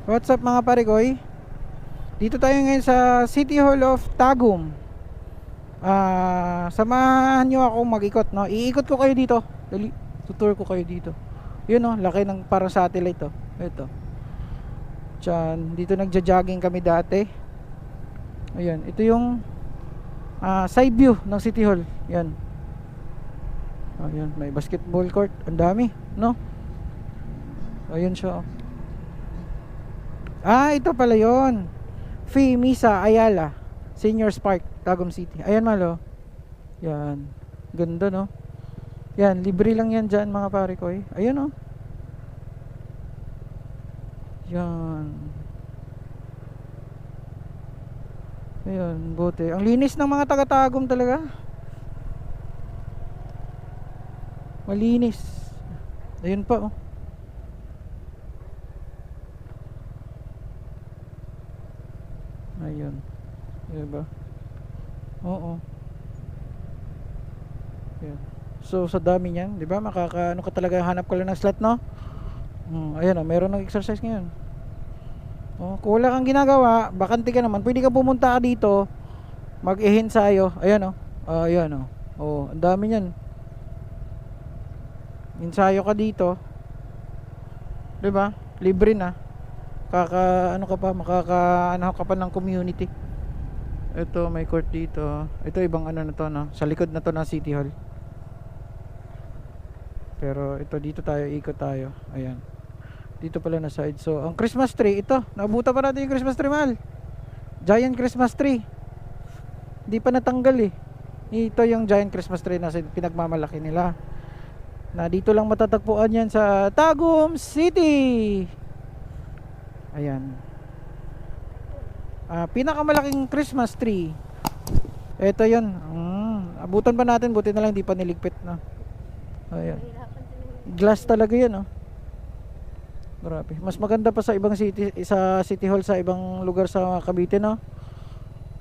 What's up mga parekoy? Dito tayo ngayon sa City Hall of Tagum. Samahan nyo ako mag-ikot, no? Iikot ko kayo dito. Dali, tutur ko kayo dito. Yun, no? Laki ng parang satellite, to. Ito. Diyan, dito nagja-jogging kami dati. Ayan, ito yung side view ng City Hall. Yan. Ayan, may basketball court. Ang dami, no? Ayan siya, oh. Ito pala yon. Fee Misa Ayala Seniors Park, Tagum City. Ayan malo. Yan. Ganda, no? Yan, libre lang yan dyan mga pare ko, eh. Ayan, oh. Yan. Ayan, buti. Ang linis ng mga taga-Tagum talaga. Malinis. Ayun pa, oh. Ayun. Diba? Oo. Ayan. So sa dami niyan, 'di ba? Makakaano ka talaga, hanap ka lang ng slot, no? Ayan, oh, meron nag-exercise ngayon. Oh, kung wala kang ginagawa, bakante ka naman, pwede ka pumunta ka dito, mag-ensayo. Ayan, oh. Ayan, oh. Oh, ang dami niyan. Ensayo ka dito. 'Di ba? Libre na. Ano ka pa, ano ka pa ng community. Ito may court dito. Ito ibang ano na to, no? Sa likod na to ng City Hall. Pero ito, dito tayo, ikot tayo. Ayan. Dito pala na side. So ang Christmas tree, ito, nabuta pa natin yung Christmas tree, mahal. Giant Christmas tree. Hindi pa natanggal, eh. Ito yung giant Christmas tree na pinagmamalaki nila. Na dito lang matatagpuan yan sa Tagum City. Ayan. Pinakamalaking Christmas tree. Ito yun. Abutan pa natin, buti na lang di pa niligpit, no? Ayan. Glass talaga yan, oh. Grabe. Mas maganda pa sa ibang city, sa City Hall sa ibang lugar sa Cavite, no?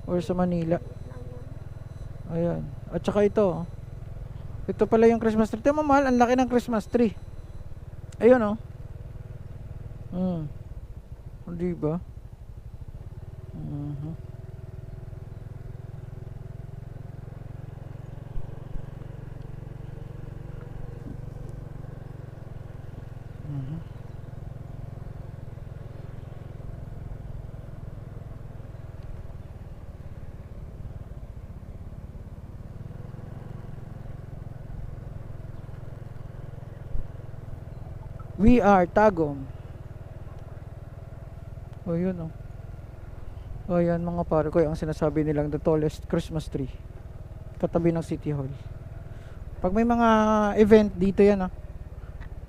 Or sa Manila. Ayan. At saka ito, oh. Ito pala yung Christmas tree. Ito, mahal, ang laki ng Christmas tree. Ayun, oh. Di ba? We are Tagum. Oh, yun, oh. Oh, yan mga pare ko, ang sinasabi nilang the tallest Christmas tree. Katabi ng City Hall. Pag may mga event dito yan, oh.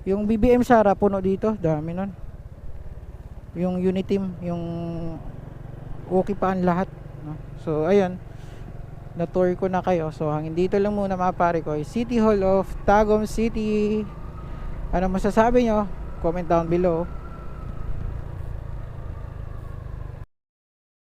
Yung BBM Sara, puno dito. Dami nun. Yung Uniteam, yung okay pa ang lahat, no? So, ayan. Na-tour ko na kayo. So, hangin dito lang muna mga pare ko. City Hall of Tagum City. Ano masasabi nyo? Comment down below.